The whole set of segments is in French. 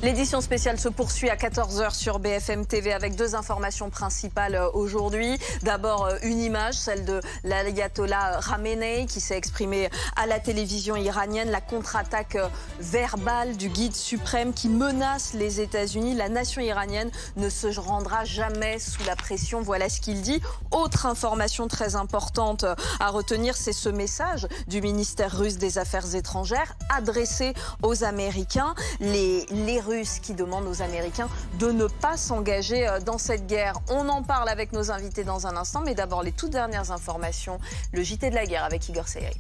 L'édition spéciale se poursuit à 14 h sur BFM TV avec deux informations principales aujourd'hui. D'abord, une image, celle de l'ayatollah Khamenei qui s'est exprimé à la télévision iranienne. La contre-attaque verbale du guide suprême qui menace les États-Unis. La nation iranienne ne se rendra jamais sous la pression. Voilà ce qu'il dit. Autre information très importante à retenir, c'est ce message du ministère russe des Affaires étrangères adressé aux Américains. Les Russes qui demandent aux Américains de ne pas s'engager dans cette guerre. On en parle avec nos invités dans un instant, mais d'abord les toutes dernières informations. Le JT de la guerre avec Igor Seyri.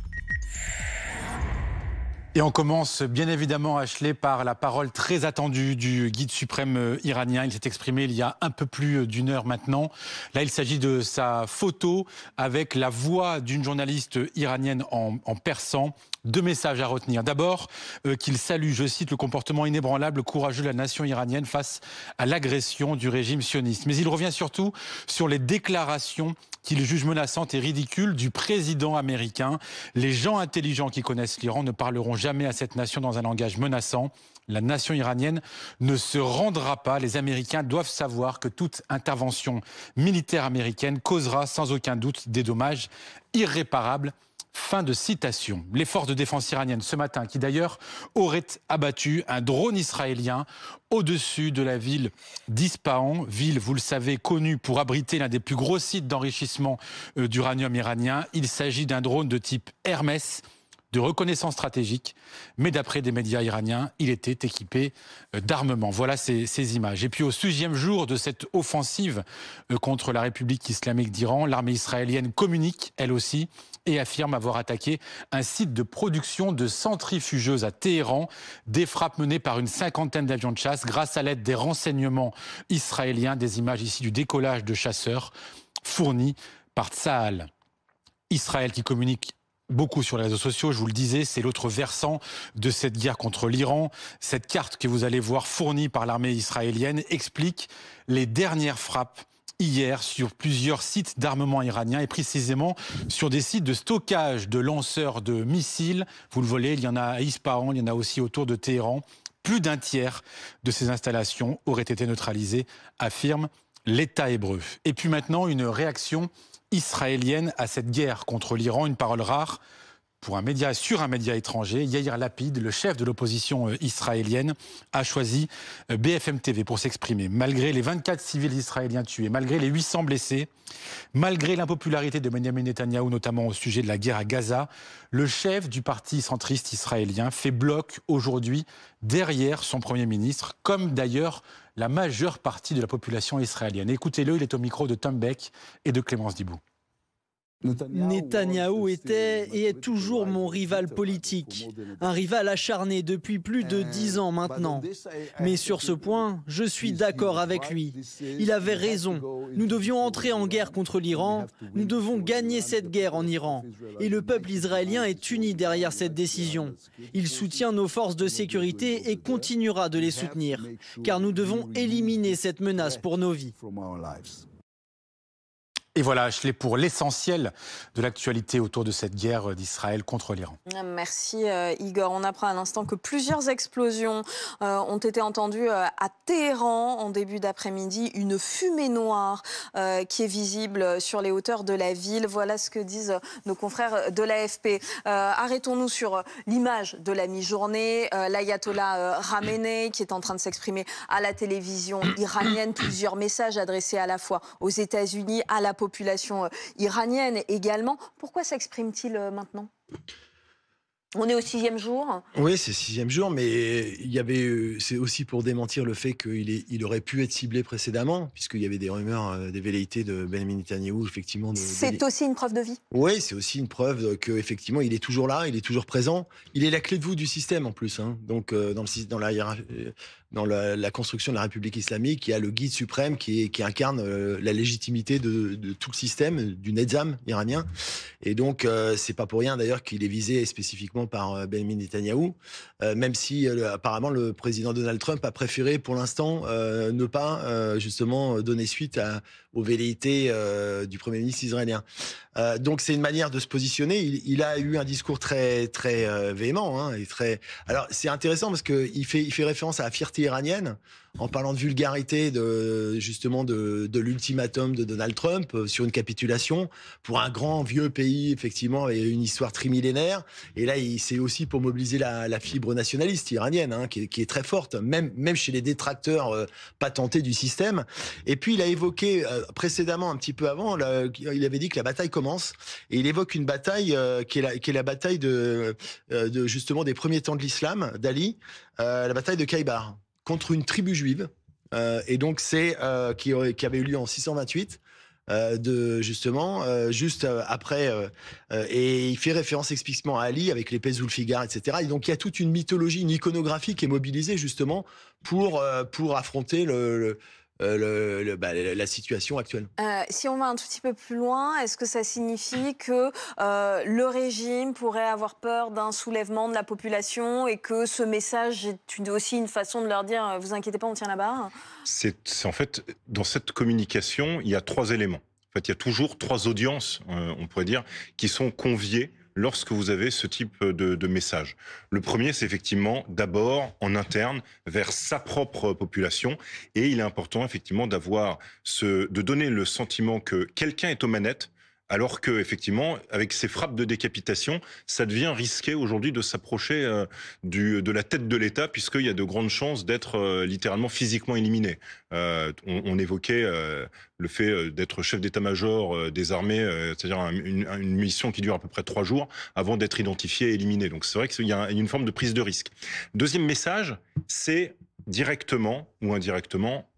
Et on commence bien évidemment, Ashley, par la parole très attendue du guide suprême iranien. Il s'est exprimé il y a un peu plus d'une heure maintenant. Là, il s'agit de sa photo avec la voix d'une journaliste iranienne en persan. Deux messages à retenir. D'abord, qu'il salue, je cite, le comportement inébranlable, courageux de la nation iranienne face à l'agression du régime sioniste. Mais il revient surtout sur les déclarations qu'il juge menaçantes et ridicules du président américain. Les gens intelligents qui connaissent l'Iran ne parleront jamais à cette nation dans un langage menaçant. La nation iranienne ne se rendra pas. Les Américains doivent savoir que toute intervention militaire américaine causera sans aucun doute des dommages irréparables. Fin de citation. Les forces de défense iraniennes ce matin, qui d'ailleurs auraient abattu un drone israélien au-dessus de la ville d'Ispahan, ville, vous le savez, connue pour abriter l'un des plus gros sites d'enrichissement d'uranium iranien. Il s'agit d'un drone de type Hermès, de reconnaissance stratégique, mais d'après des médias iraniens, il était équipé d'armement. Voilà ces images. Et puis au 6e jour de cette offensive contre la République islamique d'Iran, l'armée israélienne communique, elle aussi, et affirme avoir attaqué un site de production de centrifugeuses à Téhéran, des frappes menées par une cinquantaine d'avions de chasse grâce à l'aide des renseignements israéliens, des images ici du décollage de chasseurs fournis par Tsahal. Israël qui communique beaucoup sur les réseaux sociaux, je vous le disais, c'est l'autre versant de cette guerre contre l'Iran. Cette carte que vous allez voir fournie par l'armée israélienne explique les dernières frappes hier sur plusieurs sites d'armement iranien et précisément sur des sites de stockage de lanceurs de missiles. Vous le voyez, il y en a à Ispahan, il y en a aussi autour de Téhéran. Plus d'un tiers de ces installations auraient été neutralisées, affirme l'État hébreu. Et puis maintenant, une réaction israélienne à cette guerre contre l'Iran, une parole rare pour un média, sur un média étranger. Yair Lapid, le chef de l'opposition israélienne, a choisi BFM TV pour s'exprimer. Malgré les 24 civils israéliens tués, malgré les 800 blessés, malgré l'impopularité de Benjamin Netanyahou, notamment au sujet de la guerre à Gaza, le chef du parti centriste israélien fait bloc aujourd'hui derrière son Premier ministre, comme d'ailleurs la majeure partie de la population israélienne. Écoutez-le, il est au micro de Tom Beck et de Clémence Dibou. Netanyahou était et est toujours mon rival politique, un rival acharné depuis plus de 10 ans maintenant. Mais sur ce point, je suis d'accord avec lui. Il avait raison. Nous devions entrer en guerre contre l'Iran. Nous devons gagner cette guerre en Iran. Et le peuple israélien est uni derrière cette décision. Il soutient nos forces de sécurité et continuera de les soutenir, car nous devons éliminer cette menace pour nos vies. Et voilà, Ashley, pour l'essentiel de l'actualité autour de cette guerre d'Israël contre l'Iran. Merci Igor. On apprend à l'instant que plusieurs explosions ont été entendues à Téhéran en début d'après-midi. Une fumée noire qui est visible sur les hauteurs de la ville. Voilà ce que disent nos confrères de l'AFP. Arrêtons-nous sur l'image de la mi-journée. L'ayatollah Khamenei qui est en train de s'exprimer à la télévision iranienne. Plusieurs messages adressés à la fois aux États-Unis, à la population iranienne également. Pourquoi s'exprime-t-il maintenant ? On est au 6e jour. Oui, c'est 6e jour, mais c'est aussi pour démentir le fait qu'il aurait pu être ciblé précédemment, puisqu'il y avait des rumeurs, des velléités de Benjamin Netanyahou, effectivement. C'est aussi une preuve de vie. Oui, c'est aussi une preuve qu'effectivement, il est toujours là, il est toujours présent. Il est la clé de voûte du système, en plus. Hein. Donc, dans la construction de la République islamique, il y a le guide suprême qui incarne la légitimité de tout le système, du Nizam iranien. Et donc, c'est pas pour rien, d'ailleurs, qu'il est visé spécifiquement uniquement par Benjamin Netanyahou, même si apparemment le président Donald Trump a préféré pour l'instant ne pas justement donner suite aux velléités du Premier ministre israélien. Donc c'est une manière de se positionner. Il a eu un discours très véhément, hein, et très. Alors c'est intéressant parce que il fait référence à la fierté iranienne en parlant de vulgarité justement de l'ultimatum de Donald Trump sur une capitulation pour un grand vieux pays effectivement avec une histoire trimillénaire. Et là c'est aussi pour mobiliser la fibre nationaliste iranienne, hein, qui est très forte, même chez les détracteurs patentés du système. Et puis il a évoqué précédemment, un petit peu avant, il avait dit que la bataille commence, et il évoque une bataille qui est la bataille de justement des premiers temps de l'islam, d'Ali, la bataille de Khaybar, contre une tribu juive, et donc c'est qui avait eu lieu en 628. Juste après, et il fait référence explicitement à Ali avec l'épée Zulfigar, etc. Et donc il y a toute une mythologie, une iconographie qui est mobilisée justement pour affronter la situation actuelle. Si on va un tout petit peu plus loin, est-ce que ça signifie que le régime pourrait avoir peur d'un soulèvement de la population et que ce message est aussi une façon de leur dire « vous inquiétez pas, on tient la barre » ? C'est en fait, dans cette communication, il y a 3 éléments. En fait, il y a toujours 3 audiences, on pourrait dire, qui sont conviées lorsque vous avez ce type de message. Le premier, c'est effectivement d'abord en interne vers sa propre population, et il est important effectivement de donner le sentiment que quelqu'un est aux manettes, alors que effectivement, avec ces frappes de décapitation, ça devient risqué aujourd'hui de s'approcher de la tête de l'État, puisqu'il y a de grandes chances d'être littéralement physiquement éliminé. On évoquait le fait d'être chef d'état-major des armées, c'est-à-dire une mission qui dure à peu près 3 jours avant d'être identifié et éliminé. Donc c'est vrai qu'il y a une forme de prise de risque. Deuxième message, c'est directement ou indirectement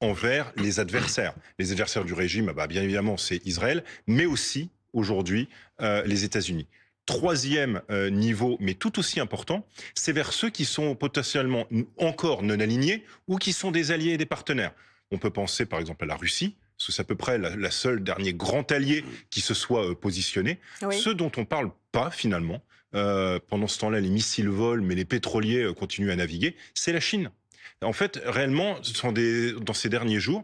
envers les adversaires. Les adversaires du régime, bien évidemment, c'est Israël, mais aussi, aujourd'hui, les États-Unis. Troisième niveau, mais tout aussi important, c'est vers ceux qui sont potentiellement encore non alignés ou qui sont des alliés et des partenaires. On peut penser, par exemple, à la Russie, parce que c'est à peu près la seule dernier grand allié qui se soit positionné. Oui. Ceux dont on ne parle pas, finalement, pendant ce temps-là, les missiles volent, mais les pétroliers continuent à naviguer, c'est la Chine. En fait, réellement, dans ces derniers jours,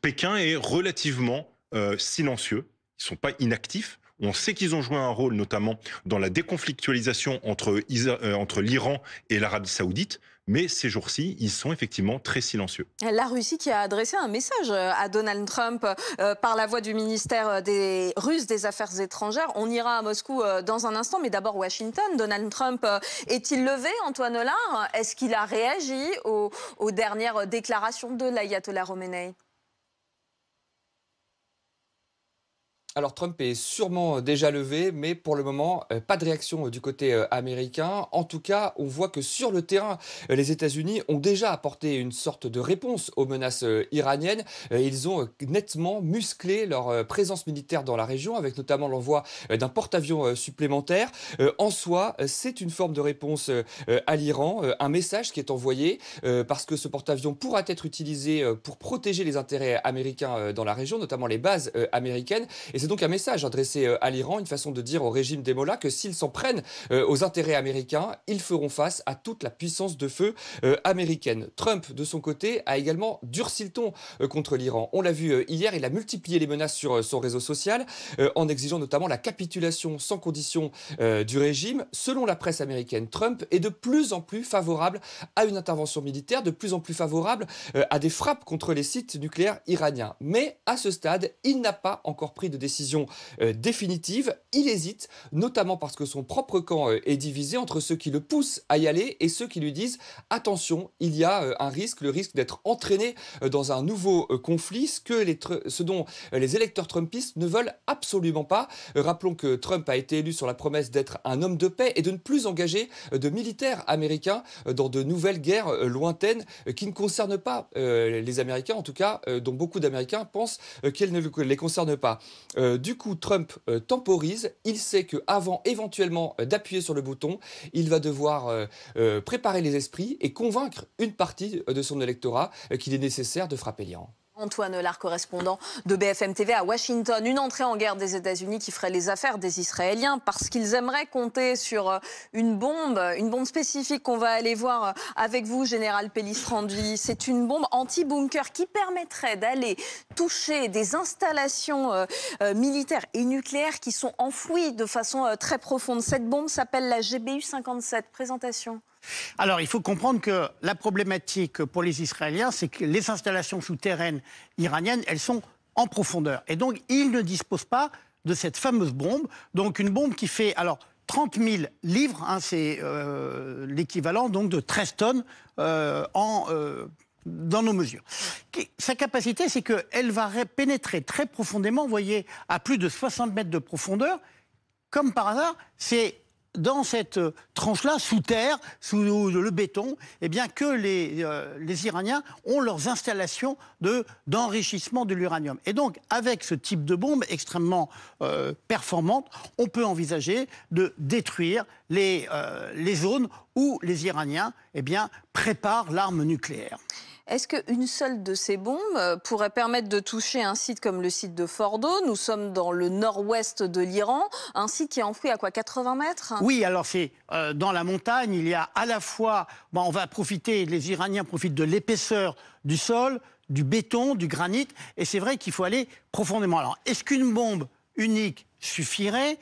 Pékin est relativement silencieux. Ils ne sont pas inactifs. On sait qu'ils ont joué un rôle, notamment dans la déconflictualisation entre l'Iran et l'Arabie Saoudite. Mais ces jours-ci, ils sont effectivement très silencieux. La Russie qui a adressé un message à Donald Trump par la voix du ministère russe des Affaires étrangères. On ira à Moscou dans un instant, mais d'abord Washington. Donald Trump est-il levé, Antoine Hollard ? Est-ce qu'il a réagi aux dernières déclarations de l'ayatollah Khomeini ? Alors Trump est sûrement déjà levé, mais pour le moment, pas de réaction du côté américain. En tout cas, on voit que sur le terrain, les États-Unis ont déjà apporté une sorte de réponse aux menaces iraniennes. Ils ont nettement musclé leur présence militaire dans la région, avec notamment l'envoi d'un porte-avions supplémentaire. En soi, c'est une forme de réponse à l'Iran, un message qui est envoyé, parce que ce porte-avions pourra être utilisé pour protéger les intérêts américains dans la région, notamment les bases américaines. Et c'est donc un message adressé à l'Iran, une façon de dire au régime des Mollahs que s'ils s'en prennent aux intérêts américains, ils feront face à toute la puissance de feu américaine. Trump, de son côté, a également durci le ton contre l'Iran. On l'a vu hier, il a multiplié les menaces sur son réseau social en exigeant notamment la capitulation sans condition du régime. Selon la presse américaine, Trump est de plus en plus favorable à une intervention militaire, de plus en plus favorable à des frappes contre les sites nucléaires iraniens. Mais à ce stade, il n'a pas encore pris de décision définitive. Il hésite, notamment parce que son propre camp est divisé entre ceux qui le poussent à y aller et ceux qui lui disent « Attention, il y a un risque, le risque d'être entraîné dans un nouveau conflit », ce dont les électeurs trumpistes ne veulent absolument pas. Rappelons que Trump a été élu sur la promesse d'être un homme de paix et de ne plus engager de militaires américains dans de nouvelles guerres lointaines qui ne concernent pas les Américains, en tout cas, dont beaucoup d'Américains pensent qu'elles ne les concernent pas. Du coup, Trump temporise. Il sait qu'avant éventuellement d'appuyer sur le bouton, il va devoir préparer les esprits et convaincre une partie de son électorat qu'il est nécessaire de frapper l'Iran. Antoine Lard, correspondant de BFM TV à Washington. Une entrée en guerre des États-Unis qui ferait les affaires des Israéliens parce qu'ils aimeraient compter sur une bombe spécifique qu'on va aller voir avec vous, Général Pellistrandi. C'est une bombe anti-bunker qui permettrait d'aller toucher des installations militaires et nucléaires qui sont enfouies de façon très profonde. Cette bombe s'appelle la GBU-57. Présentation. Alors, il faut comprendre que la problématique pour les Israéliens, c'est que les installations souterraines iraniennes, elles sont en profondeur. Et donc, ils ne disposent pas de cette fameuse bombe. Donc, une bombe qui fait 30 000 livres, hein, c'est l'équivalent donc de 13 tonnes dans nos mesures. Sa capacité, c'est qu'elle va pénétrer très profondément, vous voyez, à plus de 60 mètres de profondeur. Comme par hasard, c'est dans cette tranche-là, sous terre, sous le béton, eh bien que les Iraniens ont leurs installations d'enrichissement de l'uranium. Et donc, avec ce type de bombe extrêmement performante, on peut envisager de détruire les zones où les Iraniens préparent l'arme nucléaire. Est-ce qu'une seule de ces bombes pourrait permettre de toucher un site comme le site de Fordo? Nous sommes dans le nord-ouest de l'Iran, un site qui est enfoui à 80 mètres? Oui, alors c'est dans la montagne, il y a à la fois, on va profiter, les Iraniens profitent de l'épaisseur du sol, du béton, du granit, et c'est vrai qu'il faut aller profondément. Alors, est-ce qu'une bombe unique suffirait?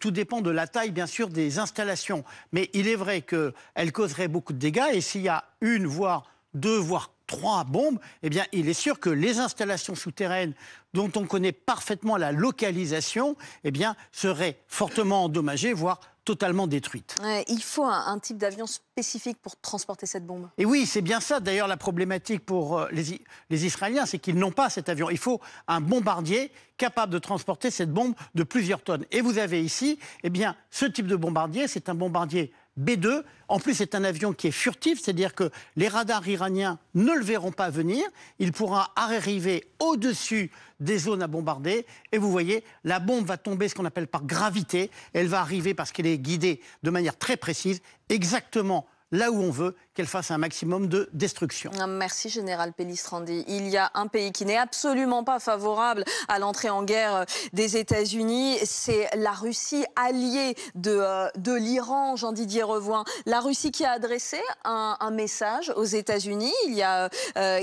Tout dépend de la taille, bien sûr, des installations. Mais il est vrai qu'elle causerait beaucoup de dégâts, et s'il y a une, voire deux, voire 3 bombes, eh bien, il est sûr que les installations souterraines dont on connaît parfaitement la localisation, eh bien, seraient fortement endommagées, voire totalement détruites. Il faut un type d'avion spécifique pour transporter cette bombe. Et oui, c'est bien ça, d'ailleurs, la problématique pour les Israéliens, c'est qu'ils n'ont pas cet avion. Il faut un bombardier capable de transporter cette bombe de plusieurs tonnes. Et vous avez ici, eh bien, ce type de bombardier, c'est un bombardier B-2. En plus, c'est un avion qui est furtif, c'est-à-dire que les radars iraniens ne le verront pas venir. Il pourra arriver au-dessus des zones à bombarder. Et vous voyez, la bombe va tomber, ce qu'on appelle par gravité. Elle va arriver parce qu'elle est guidée de manière très précise, exactement là où on veut qu'elle fasse un maximum de destruction. Merci, Général Pellistrandi. Il y a un pays qui n'est absolument pas favorable à l'entrée en guerre des États-Unis. C'est la Russie, alliée de l'Iran, Jean-Didier Revoin. La Russie qui a adressé un message aux États-Unis il y a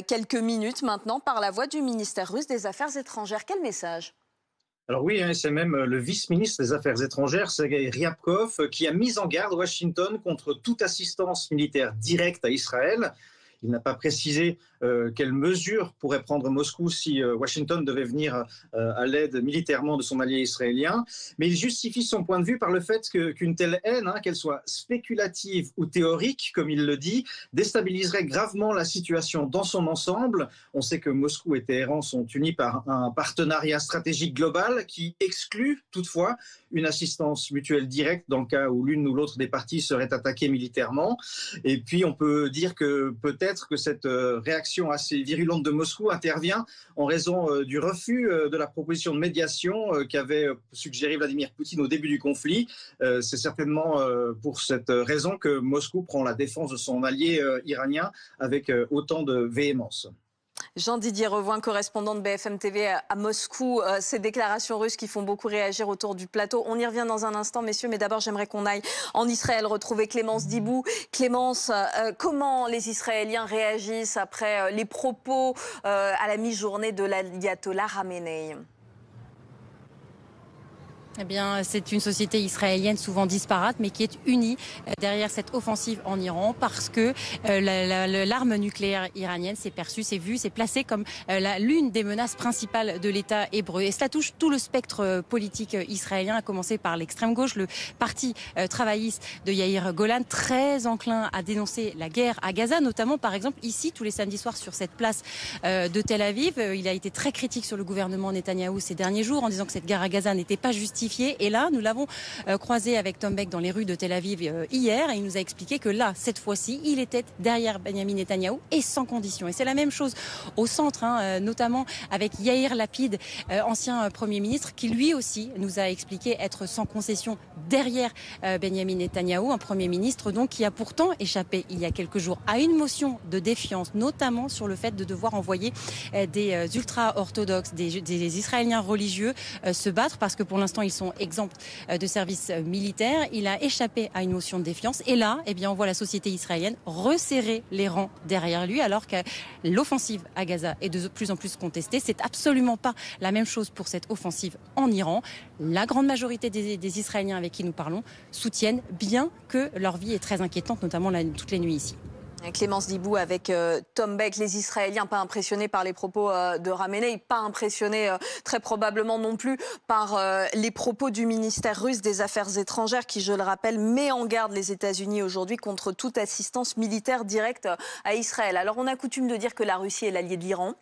quelques minutes maintenant par la voix du ministère russe des Affaires étrangères. Quel message ? Alors oui, c'est même le vice-ministre des Affaires étrangères, Sergei Ryabkov, qui a mis en garde Washington contre toute assistance militaire directe à Israël. Il n'a pas précisé quelles mesures pourrait prendre Moscou si Washington devait venir à l'aide militairement de son allié israélien. Mais il justifie son point de vue par le fait qu'une telle haine, qu'elle soit spéculative ou théorique, comme il le dit, déstabiliserait gravement la situation dans son ensemble. On sait que Moscou et Téhéran sont unis par un partenariat stratégique global qui exclut toutefois une assistance mutuelle directe dans le cas où l'une ou l'autre des parties serait attaquée militairement. Et puis on peut dire que peut-être que cette réaction assez virulente de Moscou intervient en raison du refus de la proposition de médiation qu'avait suggéré Vladimir Poutine au début du conflit. C'est certainement pour cette raison que Moscou prend la défense de son allié iranien avec autant de véhémence. Jean-Didier Revoin, correspondant de BFM TV à Moscou. Ces déclarations russes qui font beaucoup réagir autour du plateau. On y revient dans un instant, messieurs, mais d'abord, j'aimerais qu'on aille en Israël retrouver Clémence Dibou. Clémence, comment les Israéliens réagissent après les propos à la mi-journée de l'ayatollah Khamenei ? Eh bien, c'est une société israélienne souvent disparate, mais qui est unie derrière cette offensive en Iran parce que l'arme nucléaire iranienne s'est perçue, s'est vue, s'est placée comme l'une des menaces principales de l'État hébreu. Et cela touche tout le spectre politique israélien, à commencer par l'extrême gauche, le parti travailliste de Yair Golan, très enclin à dénoncer la guerre à Gaza, notamment par exemple ici, tous les samedis soirs sur cette place de Tel Aviv. Il a été très critique sur le gouvernement Netanyahou ces derniers jours en disant que cette guerre à Gaza n'était pas justifiée intensifiée. Et là, nous l'avons croisé avec Tom Beck dans les rues de Tel Aviv hier, et il nous a expliqué que là, cette fois-ci, il était derrière Benyamin Netanyahou et sans condition. Et c'est la même chose au centre, notamment avec Yair Lapid, ancien Premier ministre, qui lui aussi nous a expliqué être sans concession derrière Benyamin Netanyahou, un Premier ministre donc qui a pourtant échappé il y a quelques jours à une motion de défiance, notamment sur le fait de devoir envoyer des ultra-orthodoxes, des Israéliens religieux se battre, parce que pour l'instant ils sont exempts de service militaire. Il a échappé à une motion de défiance, et là, eh bien, on voit la société israélienne resserrer les rangs derrière lui, alors que l'offensive à Gaza est de plus en plus contestée. C'est absolument pas la même chose pour cette offensive en Iran. La grande majorité des Israéliens avec qui nous parlons soutiennent, bien que leur vie est très inquiétante, notamment toutes les nuits ici. Clémence Dibou avec Tom Beck. Les Israéliens pas impressionnés par les propos de Ramenei, pas impressionnés très probablement non plus par les propos du ministère russe des Affaires étrangères qui, je le rappelle, met en garde les États-Unis aujourd'hui contre toute assistance militaire directe à Israël. Alors on a coutume de dire que la Russie est l'allié de l'Iran.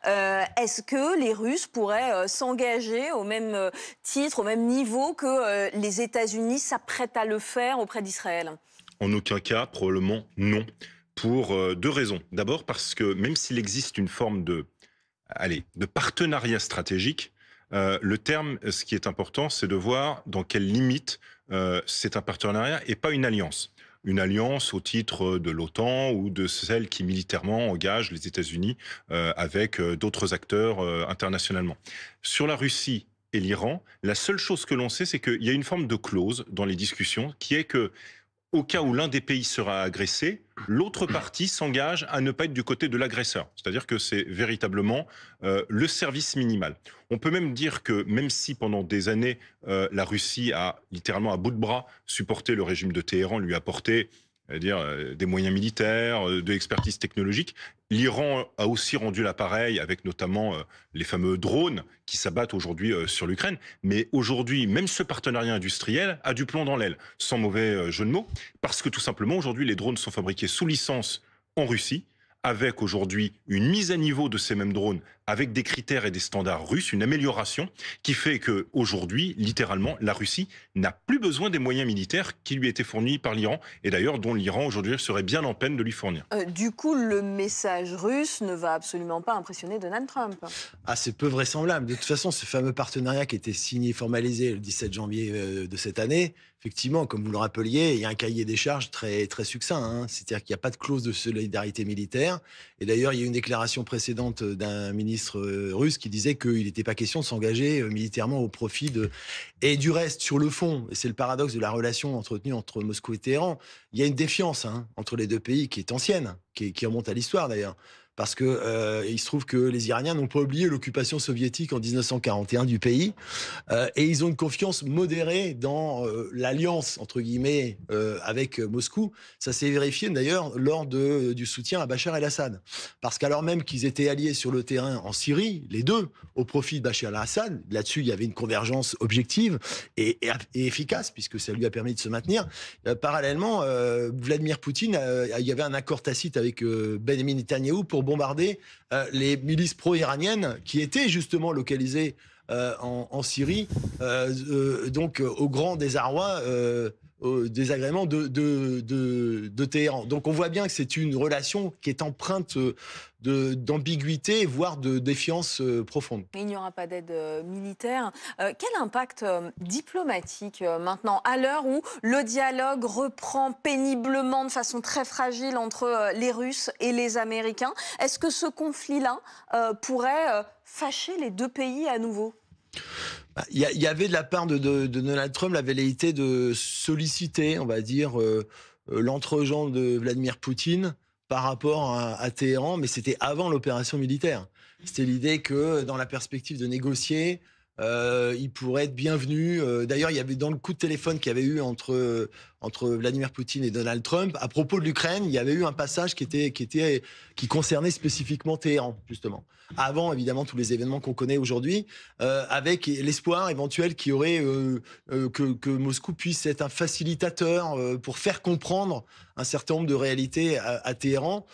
Est-ce que les Russes pourraient s'engager au même titre, au même niveau que les États-Unis s'apprêtent à le faire auprès d'Israël ? En aucun cas, probablement non. Pour deux raisons. D'abord parce que même s'il existe une forme de partenariat stratégique, le terme, ce qui est important, c'est de voir dans quelles limites c'est un partenariat et pas une alliance. Une alliance au titre de l'OTAN ou de celle qui militairement engage les États-Unis avec d'autres acteurs internationalement. Sur la Russie et l'Iran, la seule chose que l'on sait, c'est qu'il y a une forme de clause dans les discussions qui est que au cas où l'un des pays sera agressé, l'autre partie s'engage à ne pas être du côté de l'agresseur. C'est-à-dire que c'est véritablement le service minimal. On peut même dire que même si pendant des années, la Russie a littéralement à bout de bras supporté le régime de Téhéran, lui apporté des moyens militaires, de l'expertise technologique, l'Iran a aussi rendu l'appareil avec notamment les fameux drones qui s'abattent aujourd'hui sur l'Ukraine. Mais aujourd'hui, même ce partenariat industriel a du plomb dans l'aile, sans mauvais jeu de mots, parce que tout simplement aujourd'hui, les drones sont fabriqués sous licence en Russie, avec aujourd'hui une mise à niveau de ces mêmes drones avec des critères et des standards russes, une amélioration qui fait qu'aujourd'hui, littéralement, la Russie n'a plus besoin des moyens militaires qui lui étaient fournis par l'Iran, et d'ailleurs dont l'Iran aujourd'hui serait bien en peine de lui fournir. Du coup, le message russe ne va absolument pas impressionner Donald Trump. Ah, c'est peu vraisemblable. De toute façon, ce fameux partenariat qui était signé, formalisé le 17 janvier de cette année, effectivement, comme vous le rappeliez, il y a un cahier des charges très, très succinct. C'est-à-dire qu'il n'y a pas de clause de solidarité militaire. Et d'ailleurs, il y a une déclaration précédente d'un ministre russe qui disait qu'il n'était pas question de s'engager militairement au profit de... Et du reste, sur le fond, et c'est le paradoxe de la relation entretenue entre Moscou et Téhéran, il y a une défiance entre les deux pays qui est ancienne, qui remonte à l'histoire d'ailleurs. Parce que il se trouve que les Iraniens n'ont pas oublié l'occupation soviétique en 1941 du pays, et ils ont une confiance modérée dans l'alliance entre guillemets avec Moscou. Ça s'est vérifié d'ailleurs lors du soutien à Bachar el-Assad, parce qu'alors même qu'ils étaient alliés sur le terrain en Syrie, les deux, au profit de Bachar el-Assad, là-dessus il y avait une convergence objective et efficace puisque ça lui a permis de se maintenir. Parallèlement, Vladimir Poutine, il y avait un accord tacite avec Benyamin Netanyahou pour bombarder les milices pro-iraniennes qui étaient justement localisées en Syrie, donc au grand désarroi, au désagrément de Téhéran. Donc on voit bien que c'est une relation qui est empreinte d'ambiguïté, voire de défiance profonde. Il n'y aura pas d'aide militaire. Quel impact diplomatique maintenant, à l'heure où le dialogue reprend péniblement de façon très fragile entre les Russes et les Américains? Est-ce que ce conflit-là pourrait fâcher les deux pays à nouveau? Il y avait de la part de Donald Trump la velléité de solliciter, on va dire, l'entre-gens de Vladimir Poutine par rapport à Téhéran, mais c'était avant l'opération militaire. C'était l'idée que dans la perspective de négocier, il pourrait être bienvenu. D'ailleurs, il y avait dans le coup de téléphone qu'il y avait eu entre Vladimir Poutine et Donald Trump, à propos de l'Ukraine, il y avait eu un passage qui concernait spécifiquement Téhéran, justement. Avant, évidemment, tous les événements qu'on connaît aujourd'hui, avec l'espoir éventuel qu'il y aurait que Moscou puisse être un facilitateur pour faire comprendre un certain nombre de réalités à Téhéran.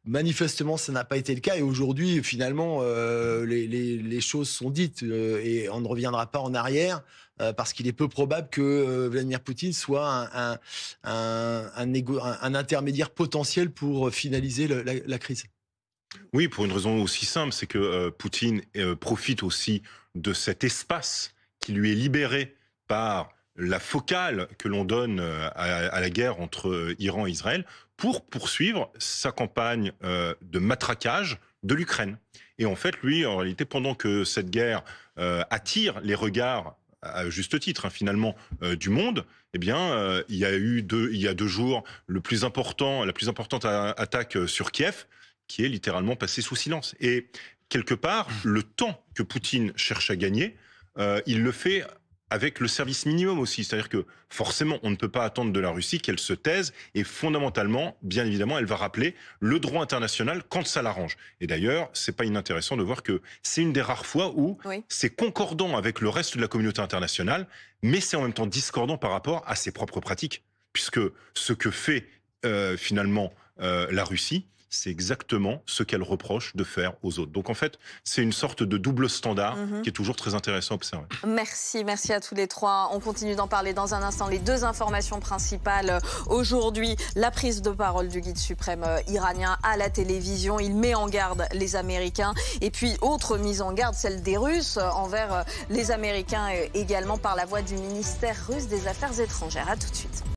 Manifestement, ça n'a pas été le cas. Et aujourd'hui, finalement, les choses sont dites et on ne reviendra pas en arrière. parce qu'il est peu probable que Vladimir Poutine soit un intermédiaire potentiel pour finaliser la crise. Oui, pour une raison aussi simple, c'est que Poutine profite aussi de cet espace qui lui est libéré par la focale que l'on donne à la guerre entre Iran et Israël pour poursuivre sa campagne de matraquage de l'Ukraine. Et en fait, lui, en réalité, pendant que cette guerre attire les regards, à juste titre, finalement, du monde, eh bien, il y a 2 jours, la plus importante attaque sur Kiev, qui est littéralement passée sous silence. Et quelque part, le temps que Poutine cherche à gagner, il le fait avec le service minimum aussi. C'est-à-dire que forcément, on ne peut pas attendre de la Russie qu'elle se taise et fondamentalement, bien évidemment, elle va rappeler le droit international quand ça l'arrange. Et d'ailleurs, c'est pas inintéressant de voir que c'est une des rares fois où c'est concordant avec le reste de la communauté internationale, mais c'est en même temps discordant par rapport à ses propres pratiques. Puisque ce que fait finalement la Russie, c'est exactement ce qu'elle reproche de faire aux autres. Donc en fait, c'est une sorte de double standard qui est toujours très intéressant à observer. Merci à tous les trois. On continue d'en parler dans un instant. Les 2 informations principales aujourd'hui, la prise de parole du guide suprême iranien à la télévision. Il met en garde les Américains. Et puis, autre mise en garde, celle des Russes envers les Américains également par la voix du ministère russe des Affaires étrangères. À tout de suite.